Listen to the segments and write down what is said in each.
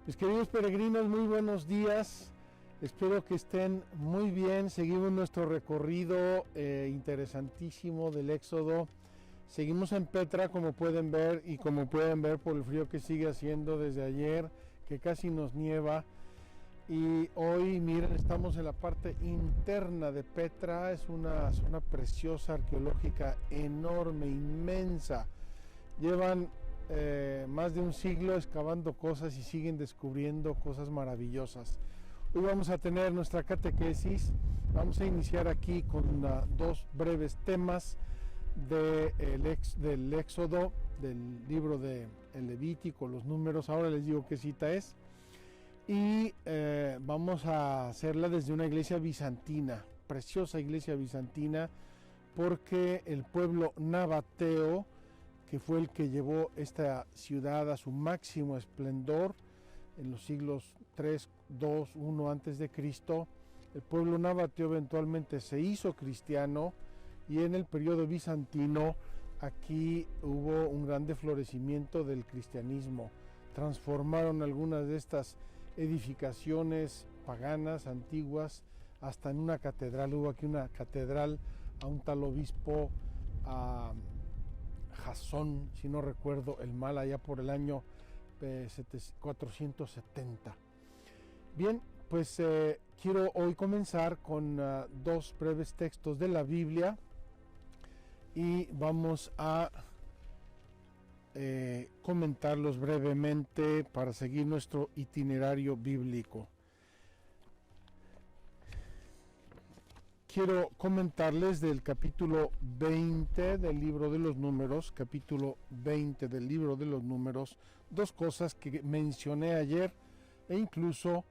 Mis queridos peregrinos, muy buenos días. Espero que estén muy bien. Seguimos nuestro recorrido interesantísimo del Éxodo. Seguimos en Petra, como pueden ver, y como pueden ver por el frío que sigue haciendo desde ayer, que casi nos nieva. Y hoy, miren, estamos en la parte interna de Petra. Es una zona preciosa, arqueológica, enorme, inmensa. Llevan más de un siglo excavando cosas y siguen descubriendo cosas maravillosas. Hoy vamos a tener nuestra catequesis. Vamos a iniciar aquí con dos breves temas del Éxodo, del libro de el Levítico, los números. Ahora les digo qué cita es. Y vamos a hacerla desde una iglesia bizantina, preciosa iglesia bizantina, porque el pueblo nabateo, que fue el que llevó esta ciudad a su máximo esplendor en los siglos 3, 2, 1 antes de Cristo, el pueblo nabateo eventualmente se hizo cristiano, y en el periodo bizantino aquí hubo un gran florecimiento del cristianismo. Transformaron algunas de estas edificaciones paganas antiguas hasta en una catedral. Hubo aquí una catedral a un tal obispo Jasón, si no recuerdo el mal, allá por el año 470. Bien, pues quiero hoy comenzar con dos breves textos de la Biblia y vamos a comentarlos brevemente para seguir nuestro itinerario bíblico. Quiero comentarles del capítulo 20 del libro de los números, dos cosas que mencioné ayer e incluso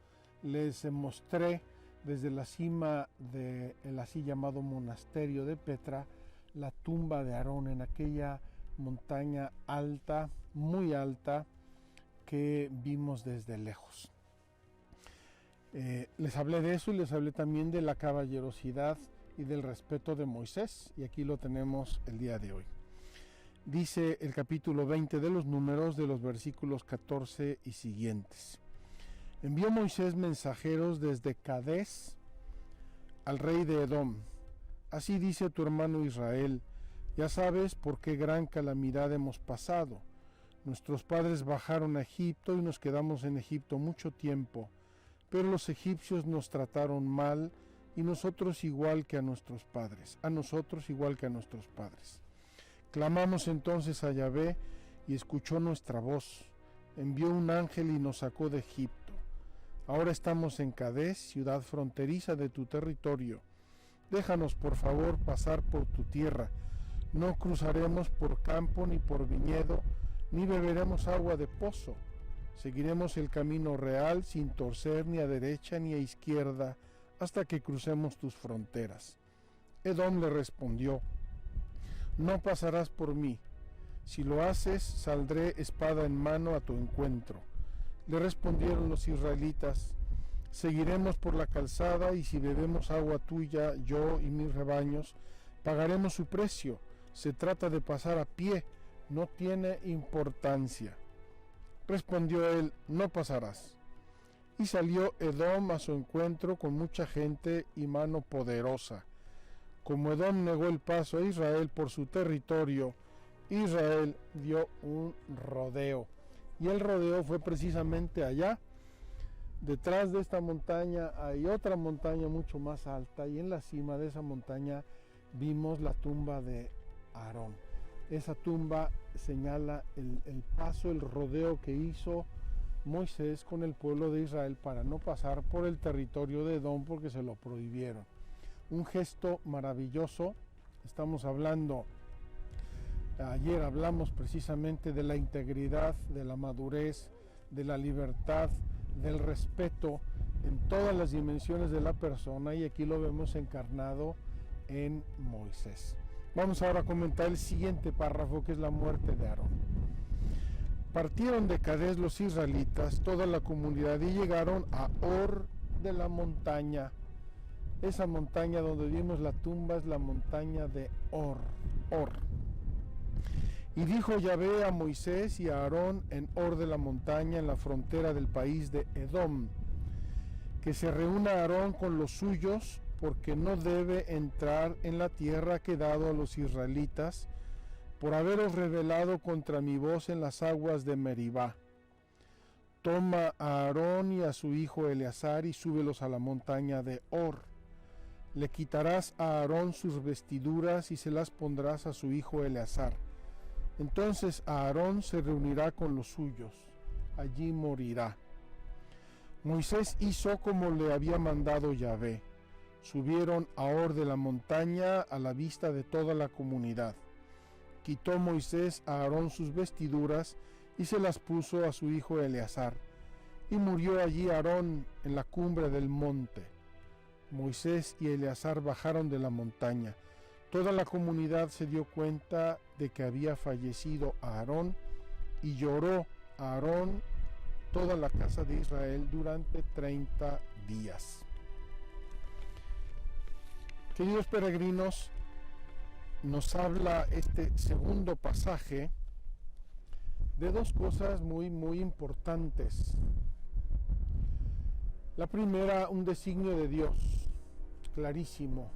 les mostré desde la cima del así llamado monasterio de Petra, la tumba de Aarón en aquella montaña alta, muy alta, que vimos desde lejos. Les hablé de eso y les hablé también de la caballerosidad y del respeto de Moisés, y aquí lo tenemos el día de hoy. Dice el capítulo 20 de los números, de los versículos 14 y siguientes. Envió Moisés mensajeros desde Cades al rey de Edom. Así dice tu hermano Israel: ya sabes por qué gran calamidad hemos pasado. Nuestros padres bajaron a Egipto y nos quedamos en Egipto mucho tiempo. Pero los egipcios nos trataron mal y nosotros igual que a nuestros padres. Clamamos entonces a Yahvé y escuchó nuestra voz. Envió un ángel y nos sacó de Egipto. Ahora estamos en Cades, ciudad fronteriza de tu territorio. Déjanos por favor pasar por tu tierra. No cruzaremos por campo ni por viñedo, ni beberemos agua de pozo. Seguiremos el camino real sin torcer ni a derecha ni a izquierda hasta que crucemos tus fronteras. Edom le respondió: no pasarás por mí. Si lo haces, saldré espada en mano a tu encuentro. Le respondieron los israelitas: seguiremos por la calzada y si bebemos agua tuya, yo y mis rebaños, pagaremos su precio. Se trata de pasar a pie, no tiene importancia. Respondió él: no pasarás. Y salió Edom a su encuentro con mucha gente y mano poderosa. Como Edom negó el paso a Israel por su territorio, Israel dio un rodeo. Y el rodeo fue precisamente allá. Detrás de esta montaña hay otra montaña mucho más alta, y en la cima de esa montaña vimos la tumba de Aarón. Esa tumba señala el paso, el rodeo que hizo Moisés con el pueblo de Israel para no pasar por el territorio de Edom porque se lo prohibieron. Un gesto maravilloso. Estamos hablando, ayer hablamos precisamente de la integridad, de la madurez, de la libertad, del respeto en todas las dimensiones de la persona, y aquí lo vemos encarnado en Moisés. Vamos ahora a comentar el siguiente párrafo, que es la muerte de Aarón. Partieron de Cades los israelitas, toda la comunidad, y llegaron a Hor de la montaña. Esa montaña donde vimos la tumba es la montaña de Hor. Y dijo Yahvé a Moisés y a Aarón en Hor de la montaña, en la frontera del país de Edom, que se reúna Aarón con los suyos, porque no debe entrar en la tierra que he dado a los israelitas, por haberos rebelado contra mi voz en las aguas de Meribá. Toma a Aarón y a su hijo Eleazar y súbelos a la montaña de Hor. Le quitarás a Aarón sus vestiduras y se las pondrás a su hijo Eleazar. Entonces Aarón se reunirá con los suyos, allí morirá. Moisés hizo como le había mandado Yahvé. Subieron a Hor de la montaña a la vista de toda la comunidad. Quitó Moisés a Aarón sus vestiduras y se las puso a su hijo Eleazar. Y murió allí Aarón en la cumbre del monte. Moisés y Eleazar bajaron de la montaña. Toda la comunidad se dio cuenta de que había fallecido Aarón y lloró a Aarón toda la casa de Israel durante 30 días. Queridos peregrinos, nos habla este segundo pasaje de dos cosas muy importantes. La primera, un designio de Dios, clarísimo.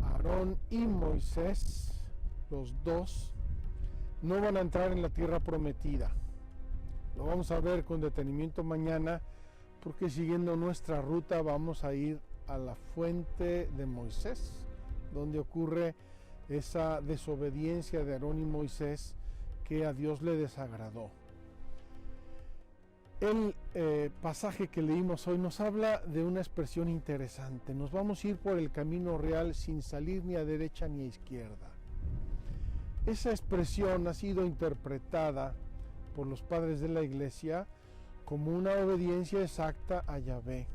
Aarón y Moisés, los dos, no van a entrar en la tierra prometida. Lo vamos a ver con detenimiento mañana, porque siguiendo nuestra ruta vamos a ir a la fuente de Moisés, donde ocurre esa desobediencia de Aarón y Moisés que a Dios le desagradó. El pasaje que leímos hoy nos habla de una expresión interesante. Nos vamos a ir por el camino real sin salir ni a derecha ni a izquierda. Esa expresión ha sido interpretada por los padres de la Iglesia como una obediencia exacta a Yahvé.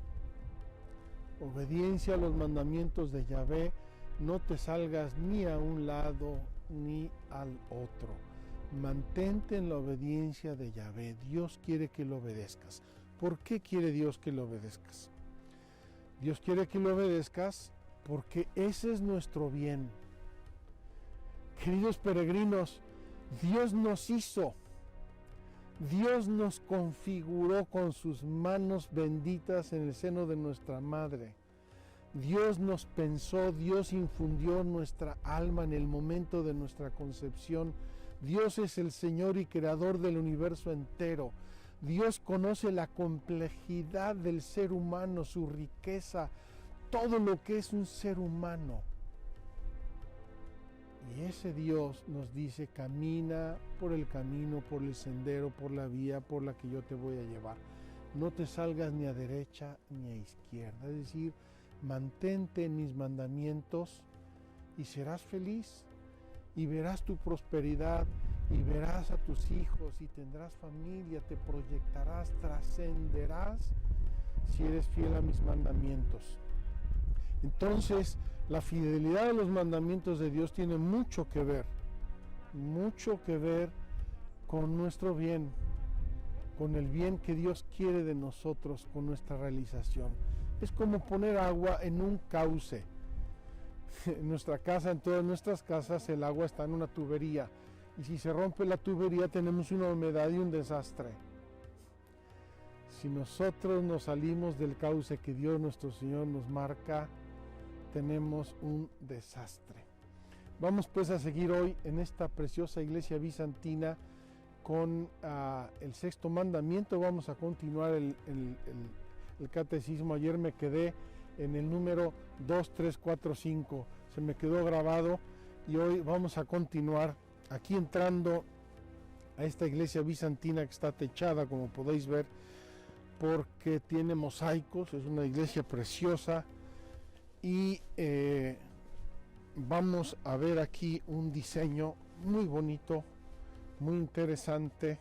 Obediencia a los mandamientos de Yahvé, no te salgas ni a un lado ni al otro. Mantente en la obediencia de Yahvé. Dios quiere que lo obedezcas. ¿Por qué quiere Dios que lo obedezcas? Dios quiere que lo obedezcas porque ese es nuestro bien. Queridos peregrinos, Dios nos hizo. Dios nos configuró con sus manos benditas en el seno de nuestra madre. Dios nos pensó, Dios infundió nuestra alma en el momento de nuestra concepción. Dios es el Señor y creador del universo entero. Dios conoce la complejidad del ser humano, su riqueza, todo lo que es un ser humano. Y ese Dios nos dice, camina por el camino, por el sendero, por la vía por la que yo te voy a llevar. No te salgas ni a derecha ni a izquierda. Es decir, mantente en mis mandamientos y serás feliz. Y verás tu prosperidad, y verás a tus hijos, y tendrás familia, te proyectarás, trascenderás si eres fiel a mis mandamientos. Entonces, la fidelidad a los mandamientos de Dios tiene mucho que ver con nuestro bien, con el bien que Dios quiere de nosotros, con nuestra realización. Es como poner agua en un cauce. En nuestra casa, en todas nuestras casas, el agua está en una tubería. Y si se rompe la tubería, tenemos una humedad y un desastre. Si nosotros nos salimos del cauce que Dios nuestro Señor nos marca, tenemos un desastre. Vamos pues a seguir hoy en esta preciosa iglesia bizantina con el sexto mandamiento. Vamos a continuar el catecismo. Ayer me quedé en el número 2, 3, 4, 5. Se me quedó grabado y hoy vamos a continuar aquí entrando a esta iglesia bizantina que está techada, como podéis ver, porque tiene mosaicos. Es una iglesia preciosa y vamos a ver aquí un diseño muy bonito, muy interesante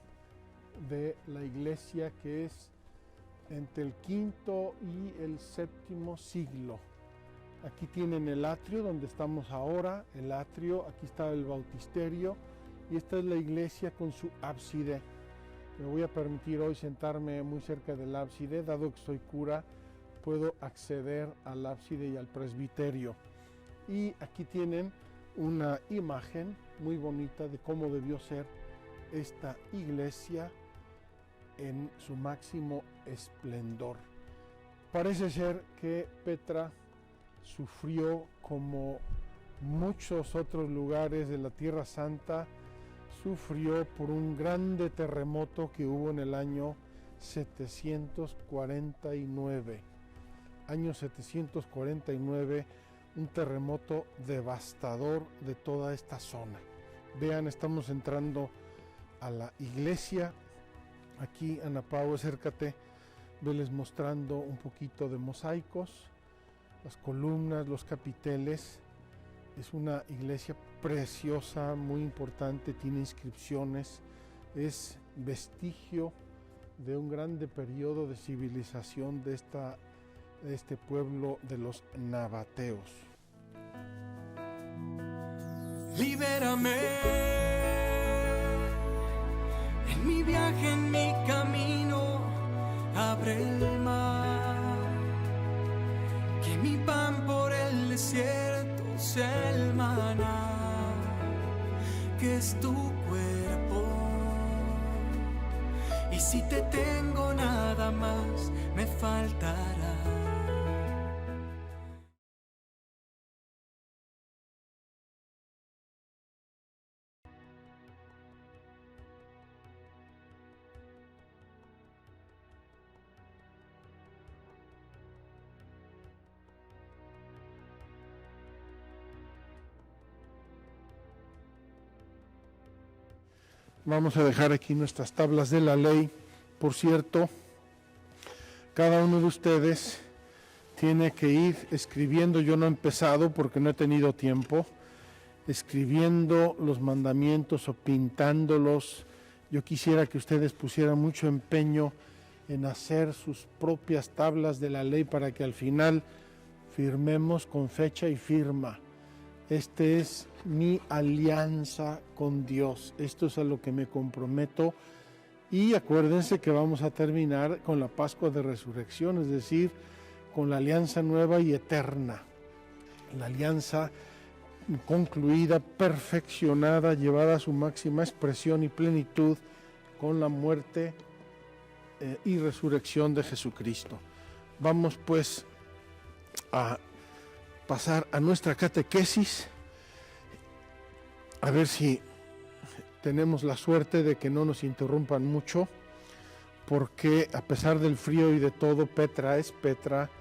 de la iglesia que es entre el quinto y el séptimo siglo. Aquí tienen el atrio donde estamos ahora, el atrio, aquí está el bautisterio y esta es la iglesia con su ábside. Me voy a permitir hoy sentarme muy cerca del ábside, dado que soy cura, puedo acceder al ábside y al presbiterio. Y aquí tienen una imagen muy bonita de cómo debió ser esta iglesia en su máximo esplendor. Parece ser que Petra sufrió, como muchos otros lugares de la Tierra Santa, sufrió por un grande terremoto que hubo en el año 749. Año 749, un terremoto devastador de toda esta zona. Vean, estamos entrando a la iglesia. Aquí, Ana Pau, acércate, veles mostrando un poquito de mosaicos, las columnas, los capiteles. Es una iglesia preciosa, muy importante, tiene inscripciones, es vestigio de un grande periodo de civilización de este pueblo de los nabateos. Libérame en mi viaje, en mi camino, abre el mar, que mi pan por el desierto sea el maná, que es tu cuerpo. Y si te tengo, nada más me faltará. Vamos a dejar aquí nuestras tablas de la ley. Por cierto, cada uno de ustedes tiene que ir escribiendo. Yo no he empezado porque no he tenido tiempo, escribiendo los mandamientos o pintándolos. Yo quisiera que ustedes pusieran mucho empeño en hacer sus propias tablas de la ley para que al final firmemos con fecha y firma. Este es mi alianza con Dios. Esto es a lo que me comprometo. Y acuérdense que vamos a terminar con la Pascua de Resurrección, es decir, con la alianza nueva y eterna. La alianza concluida, perfeccionada, llevada a su máxima expresión y plenitud con la muerte y resurrección de Jesucristo. Vamos pues a pasar a nuestra catequesis, a ver si tenemos la suerte de que no nos interrumpan mucho, porque a pesar del frío y de todo, Petra es Petra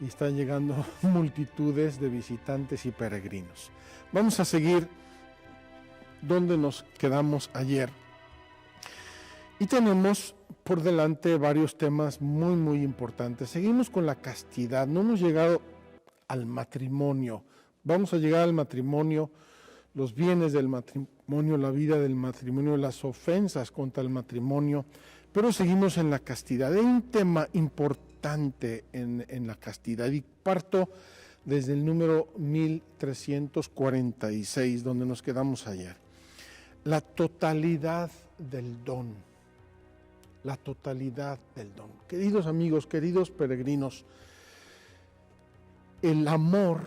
y están llegando multitudes de visitantes y peregrinos. Vamos a seguir donde nos quedamos ayer. Y tenemos por delante varios temas muy, muy importantes. Seguimos con la castidad. No hemos llegado al matrimonio. Vamos a llegar al matrimonio, los bienes del matrimonio, la vida del matrimonio, las ofensas contra el matrimonio, pero seguimos en la castidad. Hay un tema importante en la castidad y parto desde el número 1346, donde nos quedamos ayer. La totalidad del don. La totalidad del don. Queridos amigos, queridos peregrinos, el amor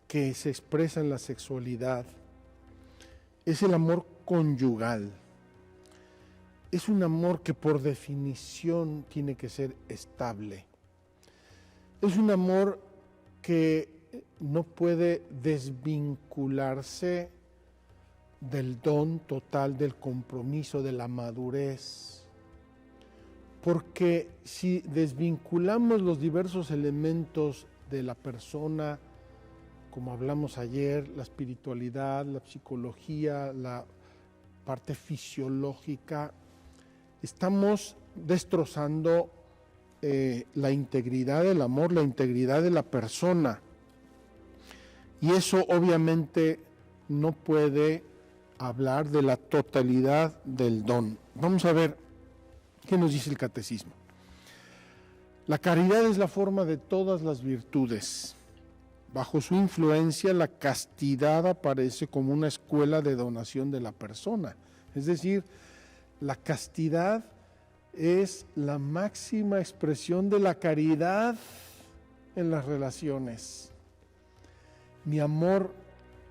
que se expresa en la sexualidad es el amor conyugal. Es un amor que por definición tiene que ser estable. Es un amor que no puede desvincularse del don total, del compromiso, de la madurez. Porque si desvinculamos los diversos elementos de la persona, como hablamos ayer, la espiritualidad, la psicología, la parte fisiológica, estamos destrozando la integridad del amor, la integridad de la persona. Y eso obviamente no puede hablar de la totalidad del don. Vamos a ver qué nos dice el catecismo. La caridad es la forma de todas las virtudes. Bajo su influencia, la castidad aparece como una escuela de donación de la persona. Es decir, la castidad es la máxima expresión de la caridad en las relaciones. Mi amor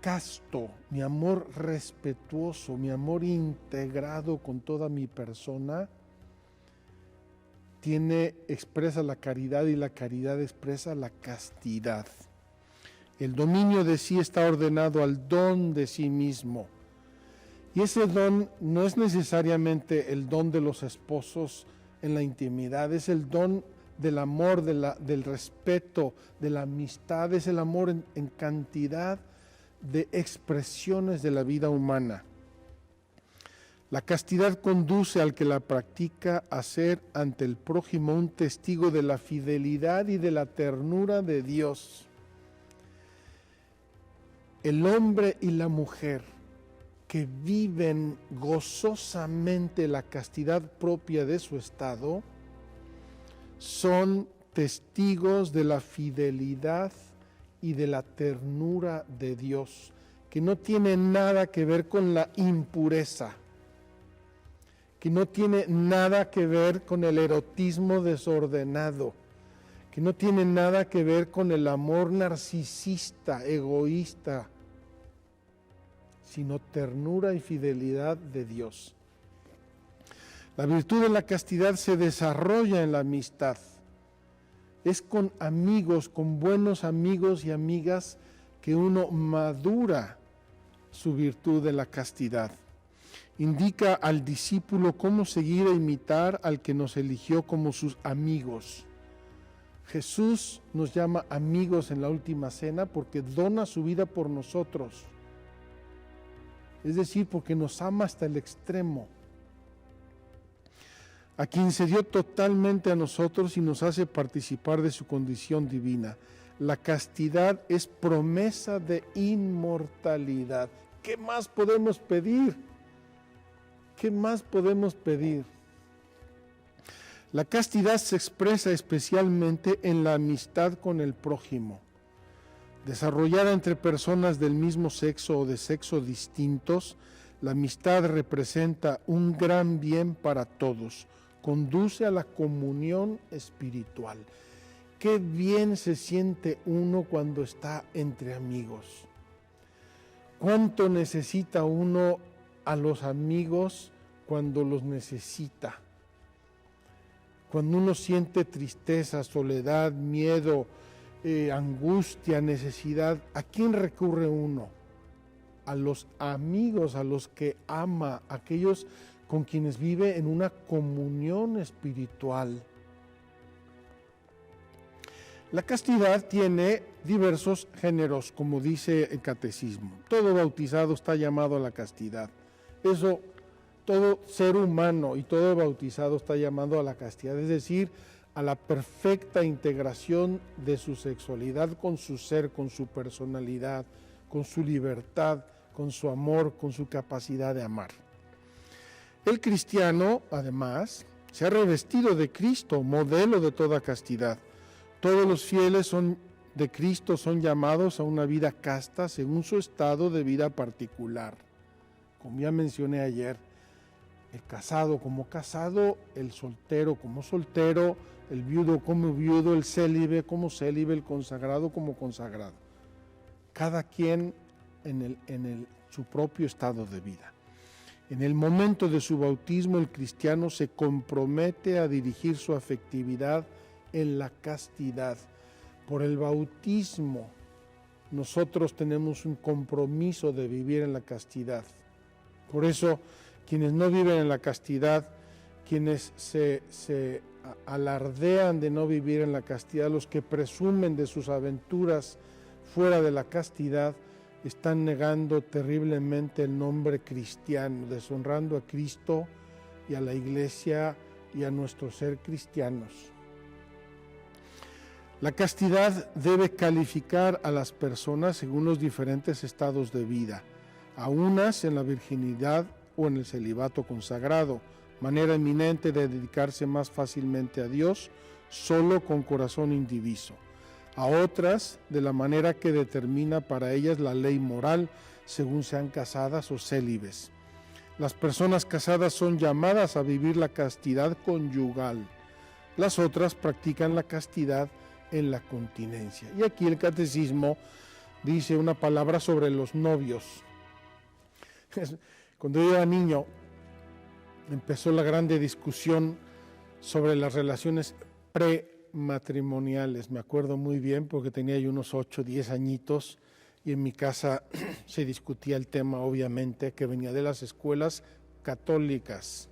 casto, mi amor respetuoso, mi amor integrado con toda mi persona, expresa la caridad y la caridad expresa la castidad. El dominio de sí está ordenado al don de sí mismo. Y ese don no es necesariamente el don de los esposos en la intimidad, es el don del amor, del respeto, de la amistad, es el amor en cantidad de expresiones de la vida humana. La castidad conduce al que la practica a ser ante el prójimo un testigo de la fidelidad y de la ternura de Dios. El hombre y la mujer que viven gozosamente la castidad propia de su estado son testigos de la fidelidad y de la ternura de Dios, que no tiene nada que ver con la impureza, que no tiene nada que ver con el erotismo desordenado, que no tiene nada que ver con el amor narcisista, egoísta, sino ternura y fidelidad de Dios. La virtud de la castidad se desarrolla en la amistad. Es con amigos, con buenos amigos y amigas que uno madura su virtud de la castidad. Indica al discípulo cómo seguir e imitar al que nos eligió como sus amigos. Jesús nos llama amigos en la última cena porque dona su vida por nosotros. Es decir, porque nos ama hasta el extremo. A quien se dio totalmente a nosotros y nos hace participar de su condición divina. La castidad es promesa de inmortalidad. ¿Qué más podemos pedir? ¿Qué más podemos pedir? La castidad se expresa especialmente en la amistad con el prójimo. Desarrollada entre personas del mismo sexo o de sexo distintos, la amistad representa un gran bien para todos. Conduce a la comunión espiritual. Qué bien se siente uno cuando está entre amigos. ¿Cuánto necesita uno a los amigos cuando los necesita? Cuando uno siente tristeza, soledad, miedo, angustia, necesidad, ¿a quién recurre uno? A los amigos, a los que ama, a aquellos con quienes vive en una comunión espiritual. La castidad tiene diversos géneros, como dice el catecismo. Todo bautizado está llamado a la castidad. Eso, todo ser humano y todo bautizado está llamado a la castidad, es decir, a la perfecta integración de su sexualidad con su ser, con su personalidad, con su libertad, con su amor, con su capacidad de amar. El cristiano, además, se ha revestido de Cristo, modelo de toda castidad. Todos los fieles de Cristo son llamados a una vida casta según su estado de vida particular. Como ya mencioné ayer, el casado como casado, el soltero como soltero, el viudo como viudo, el célibe como célibe, el consagrado como consagrado. Cada quien en su propio estado de vida. En el momento de su bautismo, el cristiano se compromete a dirigir su afectividad en la castidad. Por el bautismo, nosotros tenemos un compromiso de vivir en la castidad. Por eso, quienes no viven en la castidad, quienes se alardean de no vivir en la castidad, los que presumen de sus aventuras fuera de la castidad, están negando terriblemente el nombre cristiano, deshonrando a Cristo y a la Iglesia y a nuestro ser cristianos. La castidad debe calificar a las personas según los diferentes estados de vida, a unas en la virginidad o en el celibato consagrado, manera eminente de dedicarse más fácilmente a Dios, solo con corazón indiviso. A otras de la manera que determina para ellas la ley moral, según sean casadas o célibes. Las personas casadas son llamadas a vivir la castidad conyugal. Las otras practican la castidad en la continencia. Y aquí el catecismo dice una palabra sobre los novios. Cuando yo era niño, empezó la grande discusión sobre las relaciones prematrimoniales. Me acuerdo muy bien porque tenía yo unos 8, 10 añitos y en mi casa se discutía el tema, obviamente, que venía de las escuelas católicas.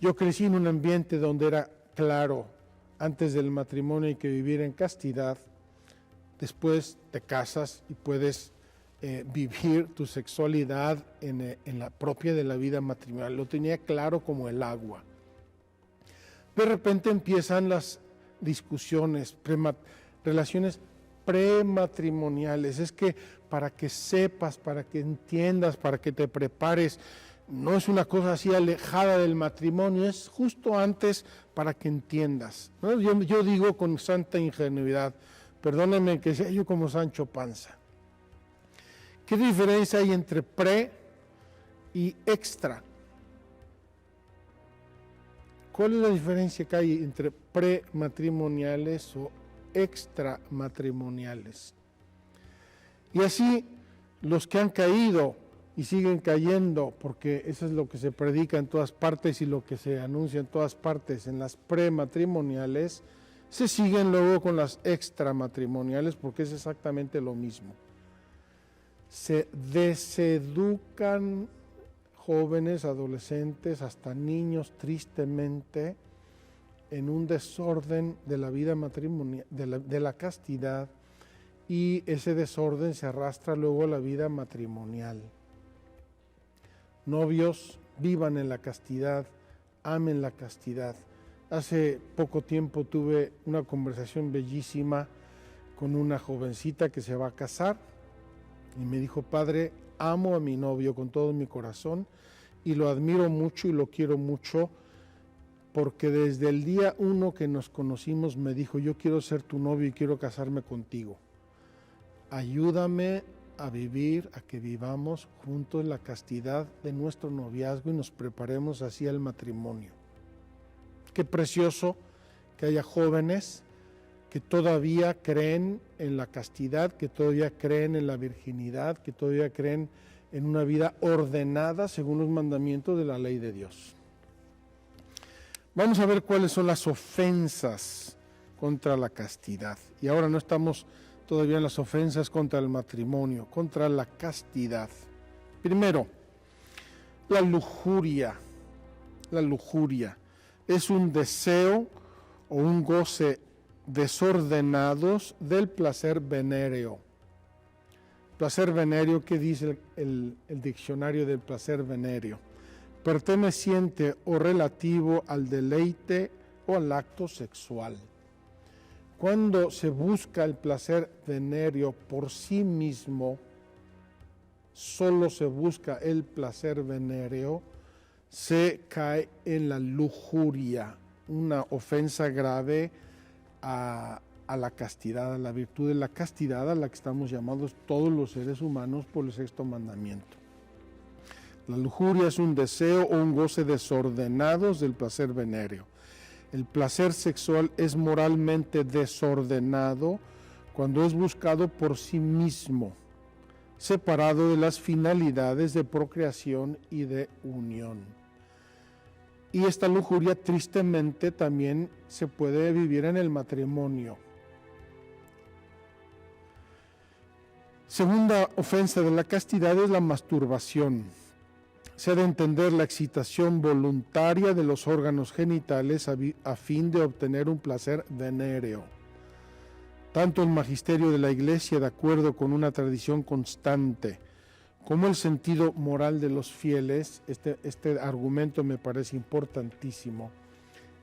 Yo crecí en un ambiente donde era claro, antes del matrimonio hay que vivir en castidad, después te casas y puedes vivir tu sexualidad en la propia de la vida matrimonial. Lo tenía claro como el agua. De repente empiezan las discusiones, relaciones prematrimoniales. Es que para que sepas, para que entiendas, para que te prepares, no es una cosa así alejada del matrimonio, es justo antes para que entiendas, ¿no? Yo digo con santa ingenuidad, perdónenme que sea yo como Sancho Panza. ¿Qué diferencia hay entre pre y extra? ¿Cuál es la diferencia que hay entre prematrimoniales o extramatrimoniales? Y así los que han caído y siguen cayendo, porque eso es lo que se predica en todas partes y lo que se anuncia en todas partes, en las prematrimoniales, se siguen luego con las extramatrimoniales porque es exactamente lo mismo. Se deseducan jóvenes, adolescentes, hasta niños, tristemente, en un desorden de la vida matrimonial, de la castidad, y ese desorden se arrastra luego a la vida matrimonial. Novios, vivan en la castidad, amen la castidad. Hace poco tiempo tuve una conversación bellísima con una jovencita que se va a casar y me dijo: padre, amo a mi novio con todo mi corazón y lo admiro mucho y lo quiero mucho, porque desde el día 1 que nos conocimos me dijo: yo quiero ser tu novio y quiero casarme contigo. Ayúdame a vivir, a que vivamos juntos en la castidad de nuestro noviazgo y nos preparemos así al matrimonio. Qué precioso que haya jóvenes que todavía creen en la castidad, que todavía creen en la virginidad, que todavía creen en una vida ordenada según los mandamientos de la ley de Dios. Vamos a ver cuáles son las ofensas contra la castidad. Y ahora no estamos todavía en las ofensas contra el matrimonio, contra la castidad. Primero, la lujuria. La lujuria es un deseo o un goce desordenados del placer venéreo. Placer venéreo, ¿qué dice el diccionario del placer venéreo? Perteneciente o relativo al deleite o al acto sexual. Cuando se busca el placer venéreo por sí mismo, solo se busca el placer venéreo, se cae en la lujuria, una ofensa grave a la castidad, a la virtud de la castidad a la que estamos llamados todos los seres humanos por el sexto mandamiento. La lujuria es un deseo o un goce desordenados del placer venéreo. El placer sexual es moralmente desordenado cuando es buscado por sí mismo, separado de las finalidades de procreación y de unión. Y esta lujuria tristemente también se puede vivir en el matrimonio. Segunda ofensa de la castidad es la masturbación. Se ha de entender la excitación voluntaria de los órganos genitales a fin de obtener un placer venéreo. Tanto el magisterio de la Iglesia, de acuerdo con una tradición constante, como el sentido moral de los fieles, este argumento me parece importantísimo,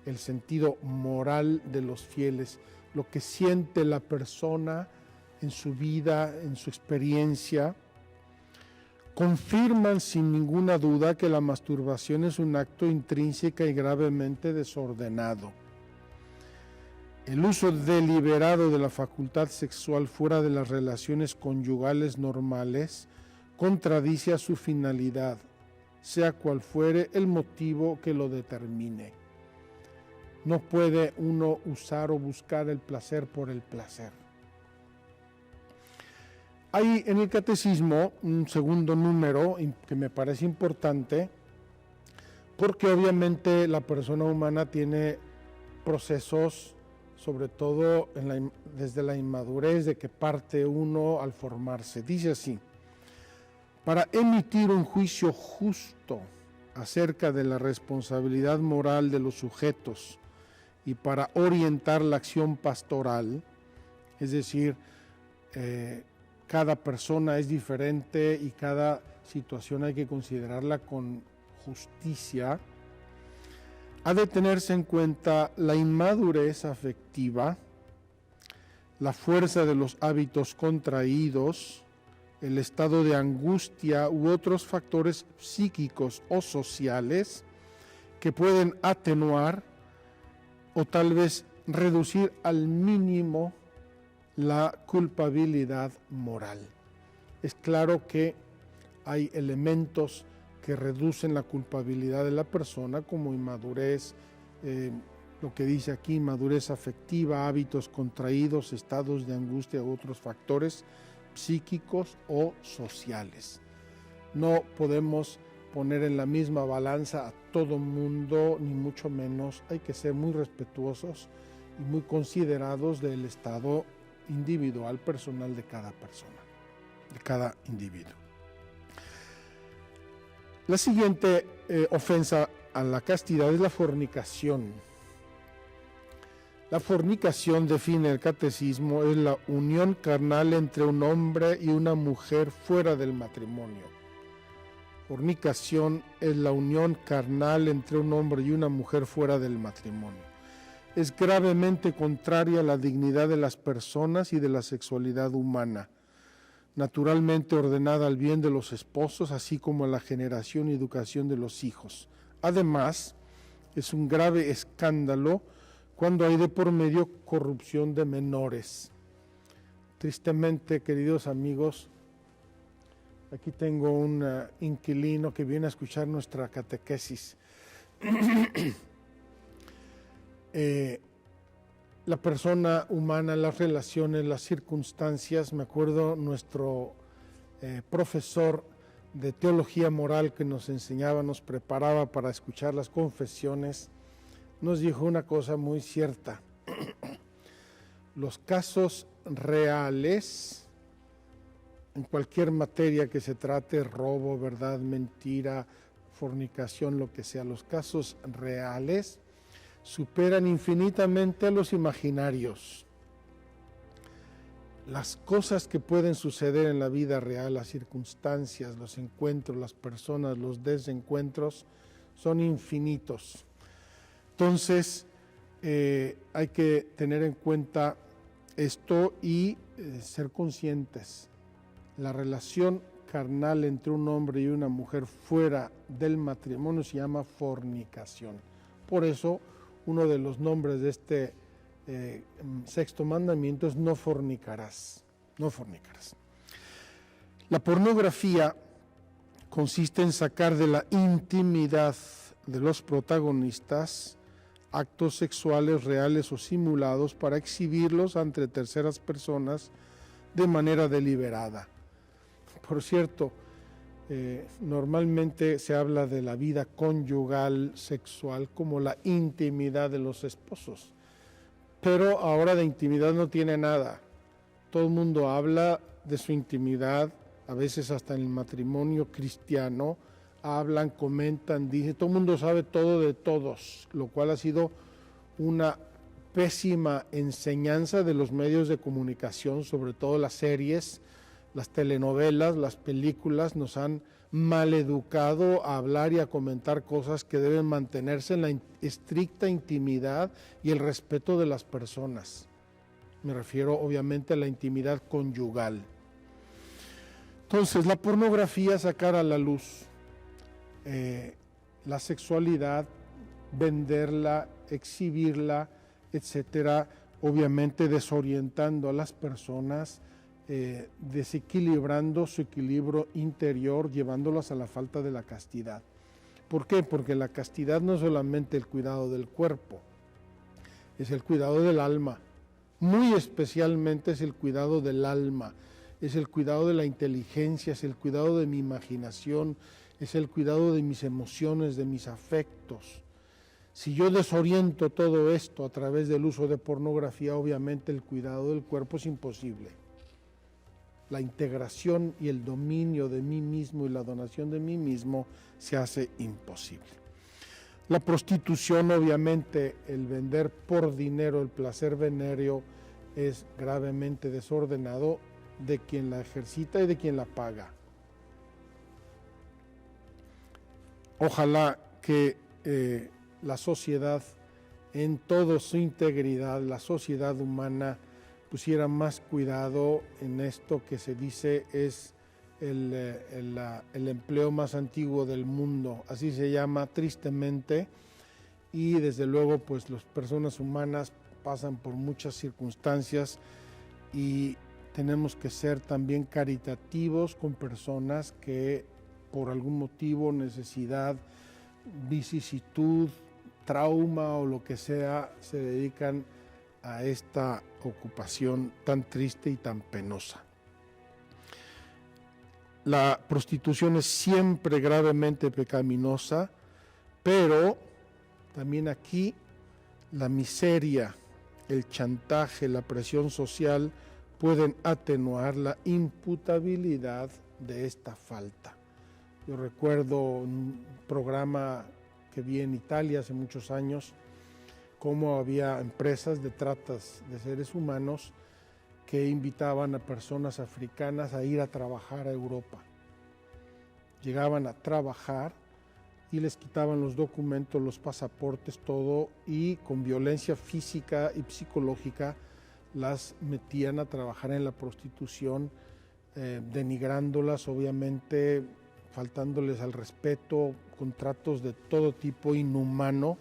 el sentido moral de los fieles, lo que siente la persona en su vida, en su experiencia, confirman sin ninguna duda que la masturbación es un acto intrínseco y gravemente desordenado. El uso deliberado de la facultad sexual fuera de las relaciones conyugales normales contradice a su finalidad, sea cual fuere el motivo que lo determine. No puede uno usar o buscar el placer por el placer. Hay en el catecismo un segundo número que me parece importante, porque obviamente la persona humana tiene procesos, sobre todo desde la inmadurez de que parte uno al formarse. Dice así: para emitir un juicio justo acerca de la responsabilidad moral de los sujetos y para orientar la acción pastoral, es decir, cada persona es diferente y cada situación hay que considerarla con justicia, ha de tenerse en cuenta la inmadurez afectiva, la fuerza de los hábitos contraídos, el estado de angustia u otros factores psíquicos o sociales que pueden atenuar o tal vez reducir al mínimo la culpabilidad moral. Es claro que hay elementos que reducen la culpabilidad de la persona, como inmadurez, lo que dice aquí, inmadurez afectiva, hábitos contraídos, estados de angustia u otros factores psíquicos o sociales. No podemos poner en la misma balanza a todo mundo, ni mucho menos. Hay que ser muy respetuosos y muy considerados del estado individual, personal de cada persona, de cada individuo. La siguiente ofensa a la castidad es la fornicación. La fornicación, define el catecismo, es la unión carnal entre un hombre y una mujer fuera del matrimonio. Fornicación es la unión carnal entre un hombre y una mujer fuera del matrimonio. Es gravemente contraria a la dignidad de las personas y de la sexualidad humana, naturalmente ordenada al bien de los esposos, así como a la generación y educación de los hijos. Además, es un grave escándalo cuando hay de por medio corrupción de menores. Tristemente, queridos amigos, aquí tengo un inquilino que viene a escuchar nuestra catequesis. La persona humana, las relaciones, las circunstancias. Me acuerdo nuestro profesor de teología moral que nos enseñaba, nos preparaba para escuchar las confesiones, nos dijo una cosa muy cierta: los casos reales, en cualquier materia que se trate, robo, verdad, mentira, fornicación, lo que sea, los casos reales superan infinitamente a los imaginarios. Las cosas que pueden suceder en la vida real, las circunstancias, los encuentros, las personas, los desencuentros, son infinitos. Entonces, hay que tener en cuenta esto y ser conscientes. La relación carnal entre un hombre y una mujer fuera del matrimonio se llama fornicación. Por eso, uno de los nombres de este sexto mandamiento es no fornicarás, no fornicarás. La pornografía consiste en sacar de la intimidad de los protagonistas actos sexuales reales o simulados para exhibirlos ante terceras personas de manera deliberada. Por cierto, normalmente se habla de la vida conyugal, sexual, como la intimidad de los esposos. Pero ahora de intimidad no tiene nada. Todo el mundo habla de su intimidad, a veces hasta en el matrimonio cristiano, hablan, comentan, dicen, todo el mundo sabe todo de todos, lo cual ha sido una pésima enseñanza de los medios de comunicación, sobre todo las series, las telenovelas, las películas, nos han maleducado a hablar y a comentar cosas que deben mantenerse en la estricta intimidad y el respeto de las personas. Me refiero obviamente a la intimidad conyugal. Entonces, la pornografía, sacar a la luz la sexualidad, venderla, exhibirla, etcétera, obviamente desorientando a las personas, desequilibrando su equilibrio interior, llevándolas a la falta de la castidad. ¿Por qué? Porque la castidad no es solamente el cuidado del cuerpo, es el cuidado del alma. Muy especialmente es el cuidado del alma. es el cuidado de la inteligencia, es el cuidado de mi imaginación, es el cuidado de mis emociones, de mis afectos. Si yo desoriento todo esto a través del uso de pornografía, obviamente el cuidado del cuerpo es imposible. La integración y el dominio de mí mismo y la donación de mí mismo se hace imposible. La prostitución, obviamente, el vender por dinero el placer venéreo es gravemente desordenado de quien la ejercita y de quien la paga. Ojalá que la sociedad en toda su integridad, la sociedad humana, pusiera más cuidado en esto que se dice es el empleo más antiguo del mundo, así se llama tristemente, y desde luego pues las personas humanas pasan por muchas circunstancias y tenemos que ser también caritativos con personas que por algún motivo, necesidad, vicisitud, trauma o lo que sea, se dedican a esta ocupación tan triste y tan penosa. La prostitución es siempre gravemente pecaminosa, pero también aquí la miseria, el chantaje, la presión social pueden atenuar la imputabilidad de esta falta. Yo recuerdo un programa que vi en Italia hace muchos años, cómo había empresas de tratas de seres humanos que invitaban a personas africanas a ir a trabajar a Europa. Llegaban a trabajar y les quitaban los documentos, los pasaportes, todo, y con violencia física y psicológica las metían a trabajar en la prostitución, denigrándolas, obviamente, faltándoles al respeto, contratos de todo tipo inhumano,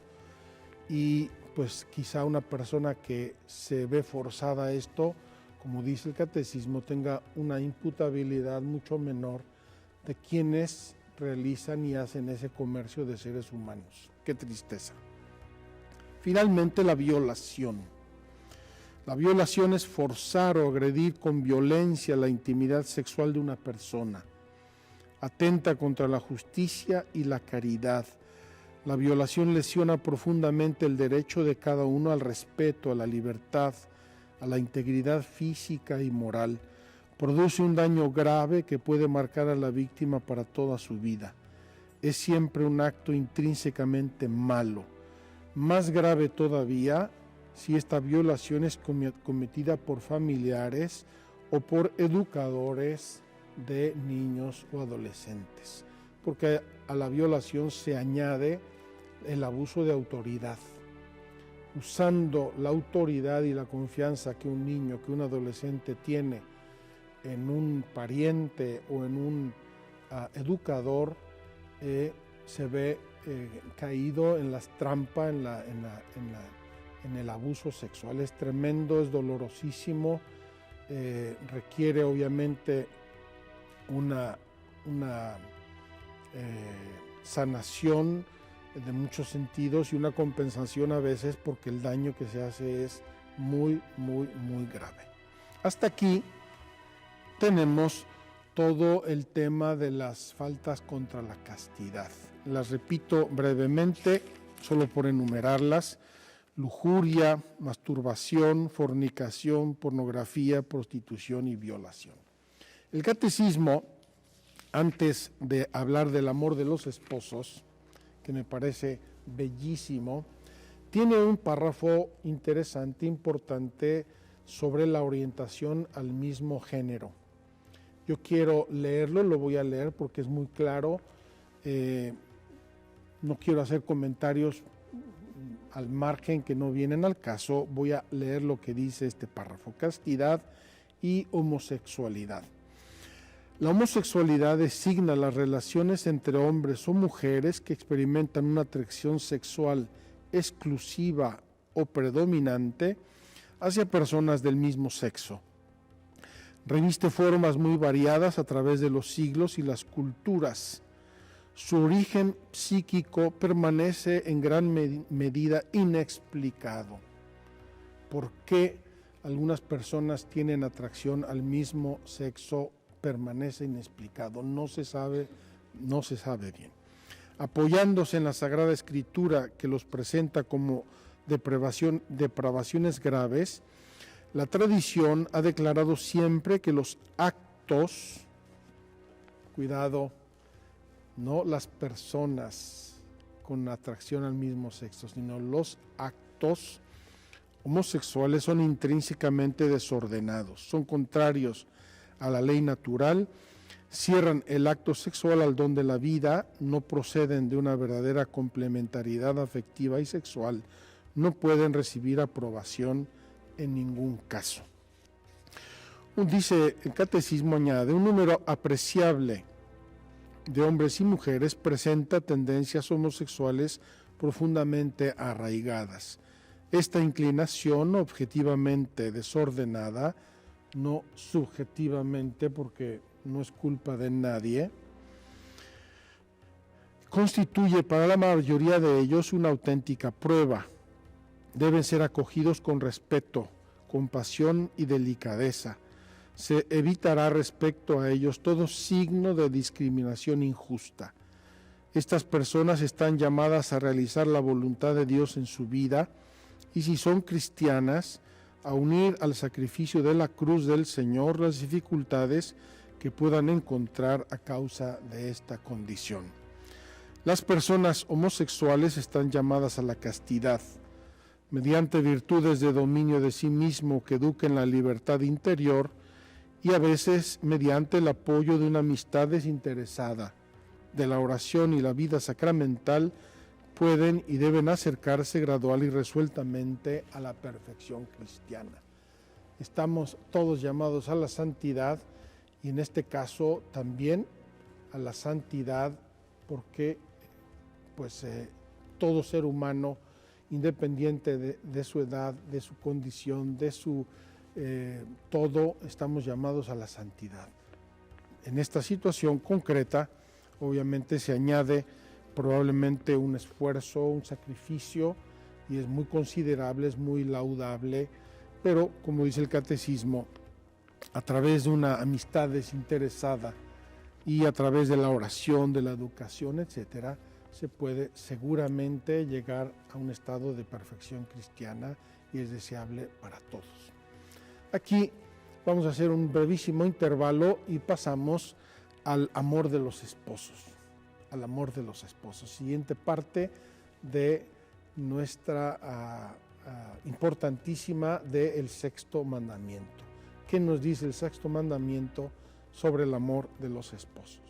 y pues quizá una persona que se ve forzada a esto, como dice el catecismo, tenga una imputabilidad mucho menor de quienes realizan y hacen ese comercio de seres humanos. Qué tristeza. Finalmente, la violación. La violación es forzar o agredir con violencia la intimidad sexual de una persona. Atenta contra la justicia y la caridad. La violación lesiona profundamente el derecho de cada uno al respeto, a la libertad, a la integridad física y moral. Produce un daño grave que puede marcar a la víctima para toda su vida. Es siempre un acto intrínsecamente malo. Más grave todavía si esta violación es cometida por familiares o por educadores de niños o adolescentes, porque a la violación se añade el abuso de autoridad, usando la autoridad y la confianza que un niño, que un adolescente tiene en un pariente o en un educador, se ve caído en las trampas, en el abuso sexual. Es tremendo, es dolorosísimo, requiere obviamente una sanación de muchos sentidos y una compensación a veces, porque el daño que se hace es muy, muy, muy grave. Hasta aquí tenemos todo el tema de las faltas contra la castidad. Las repito brevemente, solo por enumerarlas: lujuria, masturbación, fornicación, pornografía, prostitución y violación. El catecismo, antes de hablar del amor de los esposos, que me parece bellísimo, tiene un párrafo interesante, importante, sobre la orientación al mismo género. Yo quiero leerlo, lo voy a leer porque es muy claro. No quiero hacer comentarios al margen que no vienen al caso. Voy a leer lo que dice este párrafo: castidad y homosexualidad. La homosexualidad designa las relaciones entre hombres o mujeres que experimentan una atracción sexual exclusiva o predominante hacia personas del mismo sexo. Reviste formas muy variadas a través de los siglos y las culturas. Su origen psíquico permanece en gran medida inexplicado. ¿Por qué algunas personas tienen atracción al mismo sexo, permanece inexplicado, no se sabe bien. Apoyándose en la Sagrada Escritura que los presenta como depravaciones graves, la tradición ha declarado siempre que los actos, cuidado, no las personas con atracción al mismo sexo, sino los actos homosexuales son intrínsecamente desordenados, son contrarios a la ley natural, cierran el acto sexual al don de la vida, no proceden de una verdadera complementariedad afectiva y sexual, no pueden recibir aprobación en ningún caso. Dice el catecismo, añade, un número apreciable de hombres y mujeres presenta tendencias homosexuales profundamente arraigadas. Esta inclinación objetivamente desordenada, no subjetivamente porque no es culpa de nadie, constituye para la mayoría de ellos una auténtica prueba. Deben ser acogidos con respeto, compasión y delicadeza. Se evitará respecto a ellos todo signo de discriminación injusta. Estas personas están llamadas a realizar la voluntad de Dios en su vida y, si son cristianas, a unir al sacrificio de la cruz del Señor las dificultades que puedan encontrar a causa de esta condición. Las personas homosexuales están llamadas a la castidad, mediante virtudes de dominio de sí mismo que eduquen la libertad interior y a veces mediante el apoyo de una amistad desinteresada, de la oración y la vida sacramental, pueden y deben acercarse gradual y resueltamente a la perfección cristiana. Estamos todos llamados a la santidad y en este caso también a la santidad porque todo ser humano, independiente de su edad, de su condición, de su todo, estamos llamados a la santidad. En esta situación concreta, obviamente se añade probablemente un esfuerzo, un sacrificio, y es muy considerable, es muy laudable, pero como dice el catecismo, a través de una amistad desinteresada y a través de la oración, de la educación, etcétera, se puede seguramente llegar a un estado de perfección cristiana y es deseable para todos. Aquí vamos a hacer un brevísimo intervalo y pasamos al amor de los esposos. Al amor de los esposos. Siguiente parte de nuestra importantísima del sexto mandamiento. ¿Qué nos dice el sexto mandamiento sobre el amor de los esposos?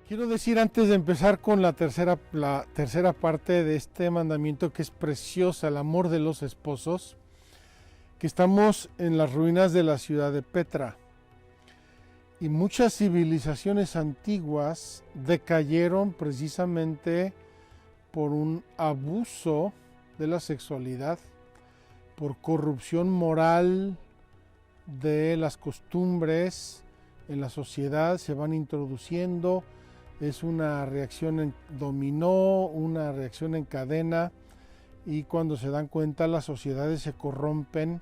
Quiero decir antes de empezar con la tercera parte de este mandamiento que es preciosa, el amor de los esposos, que estamos en las ruinas de la ciudad de Petra y muchas civilizaciones antiguas decayeron precisamente por un abuso de la sexualidad, por corrupción moral de las costumbres en la sociedad, se van introduciendo. Es una reacción en dominó, una reacción en cadena, y cuando se dan cuenta las sociedades se corrompen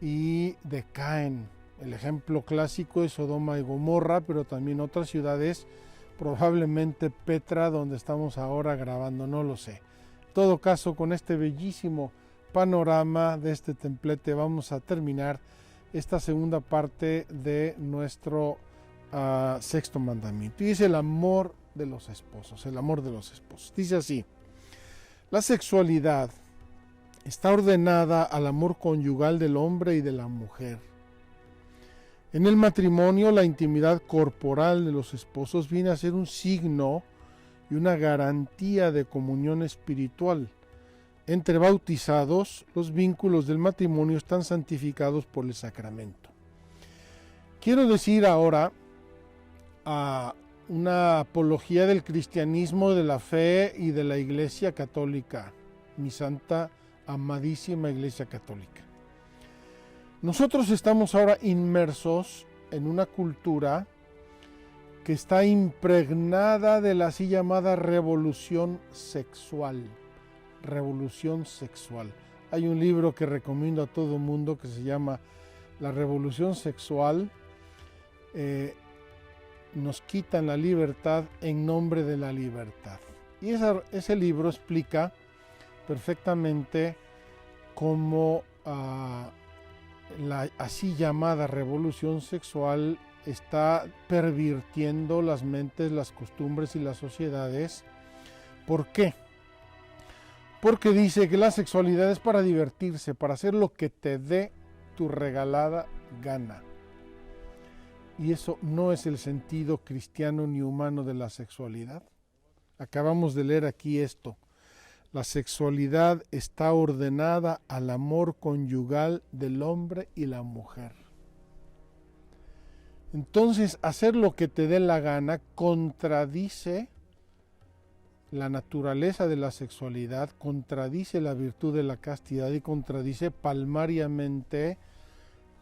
y decaen. El ejemplo clásico es Sodoma y Gomorra, pero también otras ciudades, probablemente Petra, donde estamos ahora grabando, no lo sé. En todo caso, con este bellísimo panorama de este templete vamos a terminar esta segunda parte de nuestro sexto mandamiento, y es el amor de los esposos, el amor de los esposos. Dice así: la sexualidad está ordenada al amor conyugal del hombre y de la mujer. En el matrimonio, la intimidad corporal de los esposos viene a ser un signo y una garantía de comunión espiritual. Entre bautizados, los vínculos del matrimonio están santificados por el sacramento. Quiero decir ahora una apología del cristianismo, de la fe y de la Iglesia Católica, mi santa, amadísima Iglesia Católica. Nosotros estamos ahora inmersos en una cultura que está impregnada de la así llamada revolución sexual. Revolución sexual. Hay un libro que recomiendo a todo mundo que se llama La Revolución Sexual. Nos quitan la libertad en nombre de la libertad. Y ese libro explica perfectamente cómo la así llamada revolución sexual está pervirtiendo las mentes, las costumbres y las sociedades. ¿Por qué? Porque dice que la sexualidad es para divertirse, para hacer lo que te dé tu regalada gana. Y eso no es el sentido cristiano ni humano de la sexualidad. Acabamos de leer aquí esto. La sexualidad está ordenada al amor conyugal del hombre y la mujer. Entonces, hacer lo que te dé la gana contradice la naturaleza de la sexualidad, contradice la virtud de la castidad y contradice palmariamente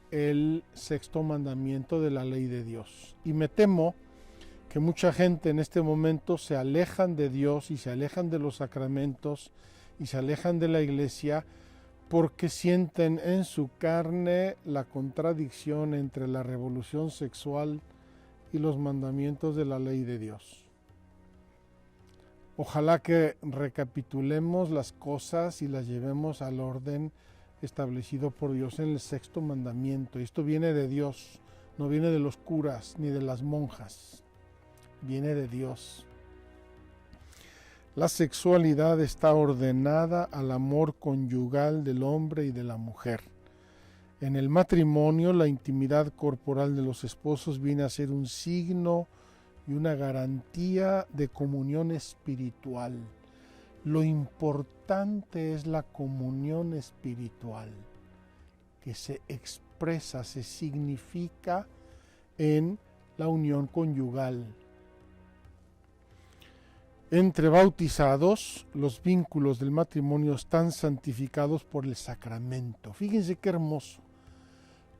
el sexto mandamiento de la ley de Dios. Y me temo que mucha gente en este momento se alejan de Dios y se alejan de los sacramentos y se alejan de la iglesia porque sienten en su carne la contradicción entre la revolución sexual y los mandamientos de la ley de Dios. Ojalá que recapitulemos las cosas y las llevemos al orden establecido por Dios en el sexto mandamiento. Esto viene de Dios, no viene de los curas ni de las monjas, viene de Dios. La sexualidad está ordenada al amor conyugal del hombre y de la mujer. En el matrimonio, la intimidad corporal de los esposos viene a ser un signo y una garantía de comunión espiritual. Lo importante es la comunión espiritual, que se expresa, se significa en la unión conyugal. Entre bautizados, los vínculos del matrimonio están santificados por el sacramento. Fíjense qué hermoso.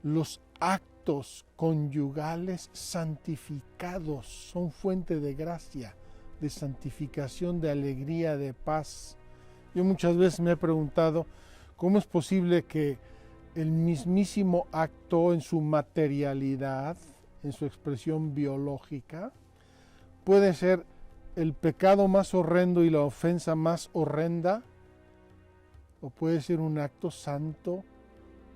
Los actos conyugales santificados son fuente de gracia, de santificación, de alegría, de paz. Yo muchas veces me he preguntado cómo es posible que el mismísimo acto en su materialidad, en su expresión biológica, puede ser el pecado más horrendo y la ofensa más horrenda, o puede ser un acto santo,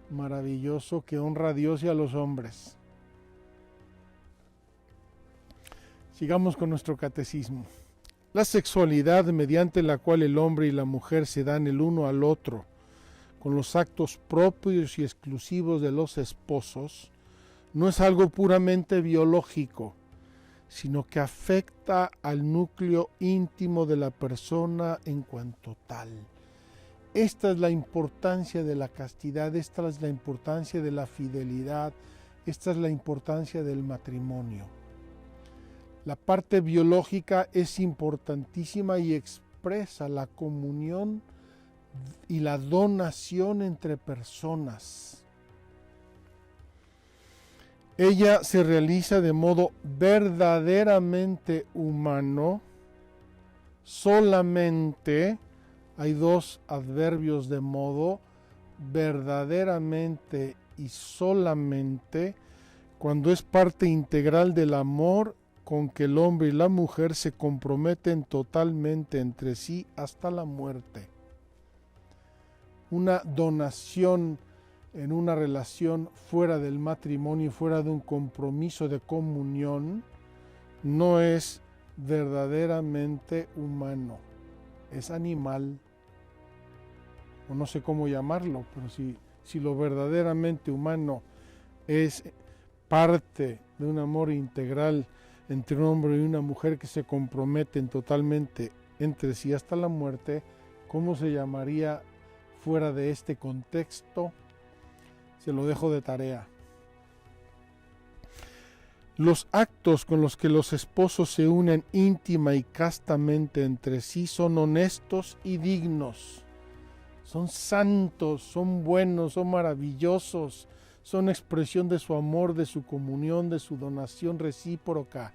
maravilloso, que honra a Dios y a los hombres. Sigamos con nuestro catecismo. La sexualidad mediante la cual el hombre y la mujer se dan el uno al otro, con los actos propios y exclusivos de los esposos, no es algo puramente biológico, sino que afecta al núcleo íntimo de la persona en cuanto tal. Esta es la importancia de la castidad, esta es la importancia de la fidelidad, esta es la importancia del matrimonio. La parte biológica es importantísima y expresa la comunión y la donación entre personas. Ella se realiza de modo verdaderamente humano, solamente, hay dos adverbios de modo, verdaderamente y solamente, cuando es parte integral del amor con que el hombre y la mujer se comprometen totalmente entre sí hasta la muerte. Una donación en una relación fuera del matrimonio, fuera de un compromiso de comunión, no es verdaderamente humano, es animal, o no sé cómo llamarlo, pero si lo verdaderamente humano es parte de un amor integral entre un hombre y una mujer que se comprometen totalmente entre sí hasta la muerte, ¿cómo se llamaría fuera de este contexto? Se lo dejo de tarea. Los actos con los que los esposos se unen íntima y castamente entre sí son honestos y dignos. Son santos, son buenos, son maravillosos, son expresión de su amor, de su comunión, de su donación recíproca,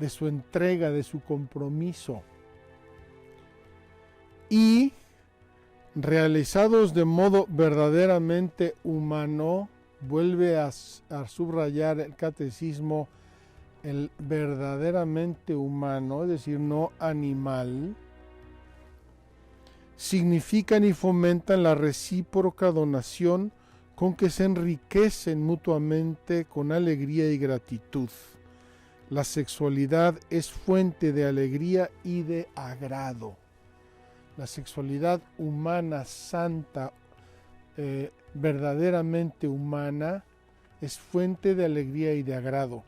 de su entrega, de su compromiso. Y realizados de modo verdaderamente humano, vuelve a subrayar el catecismo, el verdaderamente humano, es decir, no animal, significan y fomentan la recíproca donación con que se enriquecen mutuamente con alegría y gratitud. La sexualidad es fuente de alegría y de agrado. La sexualidad humana, santa, verdaderamente humana, es fuente de alegría y de agrado.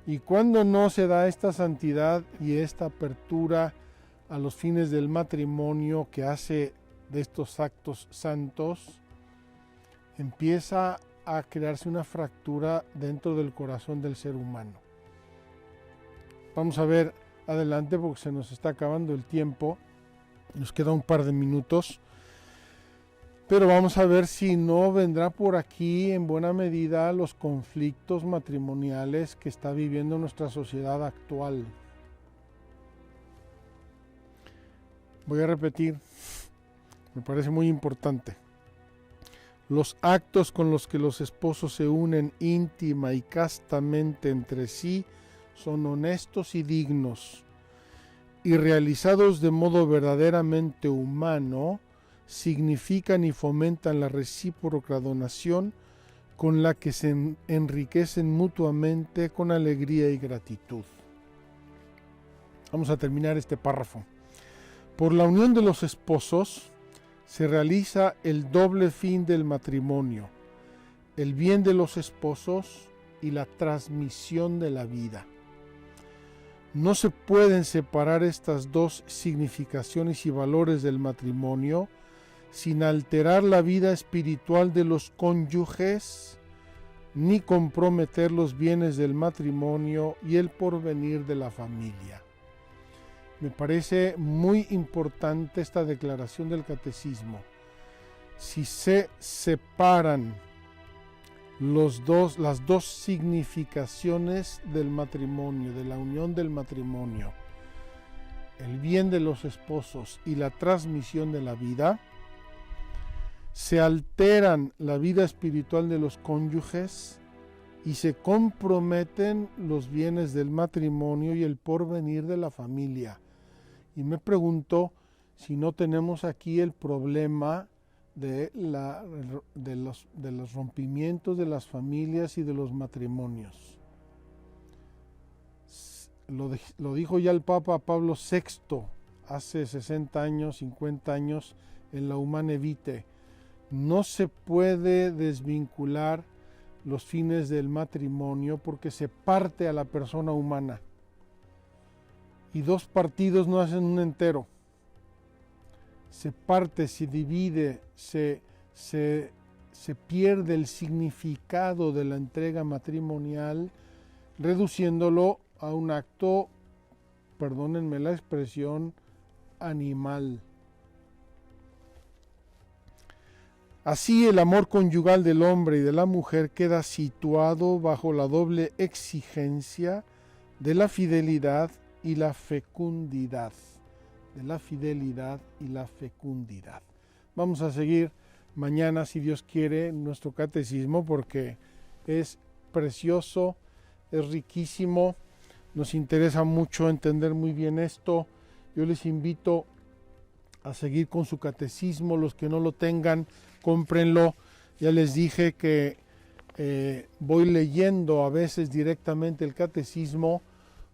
Y cuando no se da esta santidad y esta apertura a los fines del matrimonio que hace de estos actos santos, empieza a crearse una fractura dentro del corazón del ser humano. Vamos a ver adelante porque se nos está acabando el tiempo, nos queda un par de minutos, pero vamos a ver si no vendrá por aquí en buena medida los conflictos matrimoniales que está viviendo nuestra sociedad actual. Voy a repetir, me parece muy importante. Los actos con los que los esposos se unen íntima y castamente entre sí son honestos y dignos, y realizados de modo verdaderamente humano, significan y fomentan la recíproca donación con la que se enriquecen mutuamente con alegría y gratitud. Vamos a terminar este párrafo. Por la unión de los esposos se realiza el doble fin del matrimonio, el bien de los esposos y la transmisión de la vida. No se pueden separar estas dos significaciones y valores del matrimonio sin alterar la vida espiritual de los cónyuges, ni comprometer los bienes del matrimonio y el porvenir de la familia. Me parece muy importante esta declaración del catecismo. Si se separan las dos significaciones del matrimonio, de la unión del matrimonio, el bien de los esposos y la transmisión de la vida, se alteran la vida espiritual de los cónyuges y se comprometen los bienes del matrimonio y el porvenir de la familia. Y me pregunto si no tenemos aquí el problema de los rompimientos de las familias y de los matrimonios. Lo dijo ya el Papa Pablo VI hace 60 años, 50 años en la Humane Vitae. No se puede desvincular los fines del matrimonio porque se parte a la persona humana. Y dos partidos no hacen un entero. Se parte, se divide, se pierde el significado de la entrega matrimonial, reduciéndolo a un acto, perdónenme la expresión, animal. Así el amor conyugal del hombre y de la mujer queda situado bajo la doble exigencia de la fidelidad y la fecundidad. De la fidelidad y la fecundidad. Vamos a seguir mañana, si Dios quiere, nuestro catecismo porque es precioso, es riquísimo, nos interesa mucho entender muy bien esto. Yo les invito a seguir con su catecismo, los que no lo tengan, cómprenlo. Ya les dije que voy leyendo a veces directamente el catecismo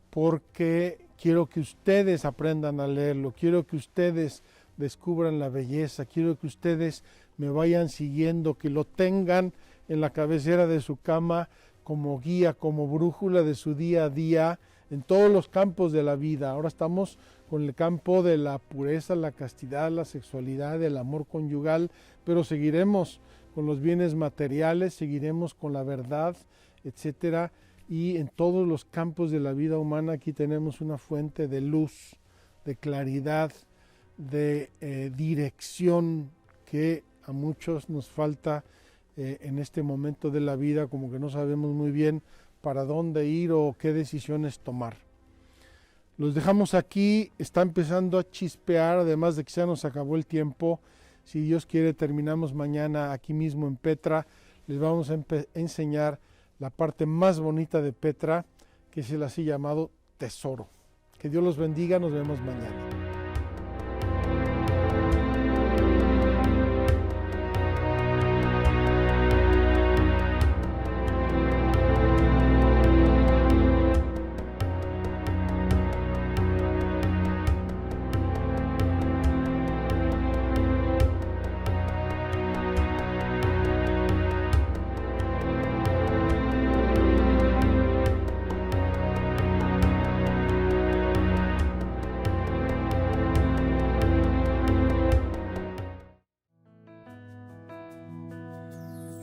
porque quiero que ustedes aprendan a leerlo, quiero que ustedes descubran la belleza, quiero que ustedes me vayan siguiendo, que lo tengan en la cabecera de su cama como guía, como brújula de su día a día en todos los campos de la vida. Ahora estamos con el campo de la pureza, la castidad, la sexualidad, el amor conyugal, pero seguiremos con los bienes materiales, seguiremos con la verdad, etcétera. y en todos los campos de la vida humana aquí tenemos una fuente de luz, de claridad, de dirección que a muchos nos falta en este momento de la vida, como que no sabemos muy bien para dónde ir o qué decisiones tomar. Los dejamos aquí, está empezando a chispear, además de que ya nos acabó el tiempo. Si Dios quiere, terminamos mañana aquí mismo en Petra. Les vamos a enseñar la parte más bonita de Petra, que es el así llamado tesoro. Que Dios los bendiga, nos vemos mañana.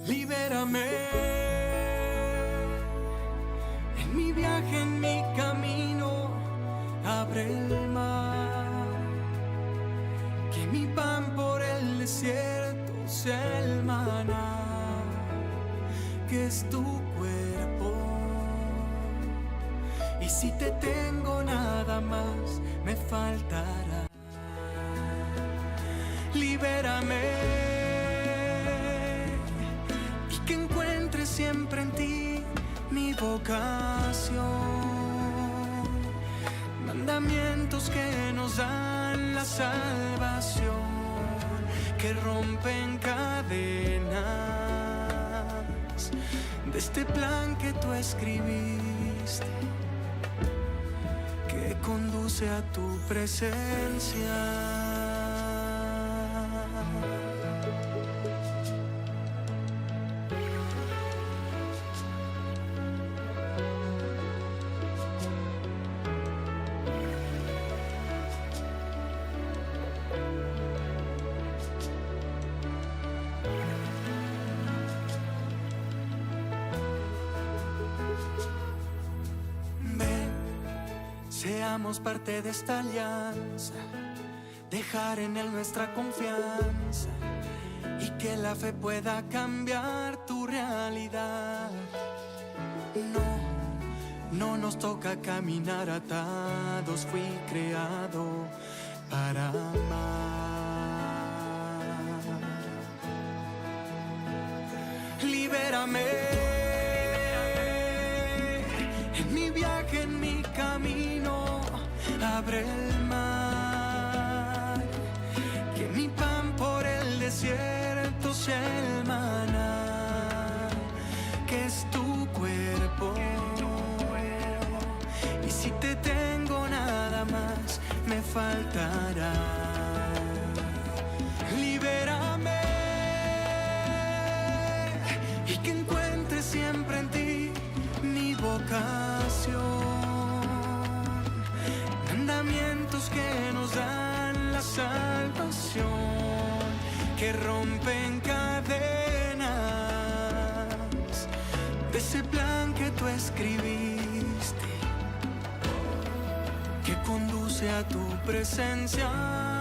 Libérame en mi viaje, en mi camino, abre el mar, que mi pan por el desierto sea el maná, que es tu cuerpo. Y si te tengo nada más, me faltará. Libérame. Siempre en ti mi vocación, mandamientos que nos dan la salvación, que rompen cadenas de este plan que tú escribiste, que conduce a tu presencia. Seamos parte de esta alianza, dejar en Él nuestra confianza y que la fe pueda cambiar tu realidad. No nos toca caminar atados, fui creado para amar. Libérame. En mi viaje, en mi camino, abre el mar, que mi pan por el desierto sea el maná, que es tu cuerpo. Y si te tengo nada más, me faltará. Libérame y que encuentre siempre en ti mi vocación, mandamientos que nos dan la salvación, que rompen cadenas de ese plan que tú escribiste, que conduce a tu presencia.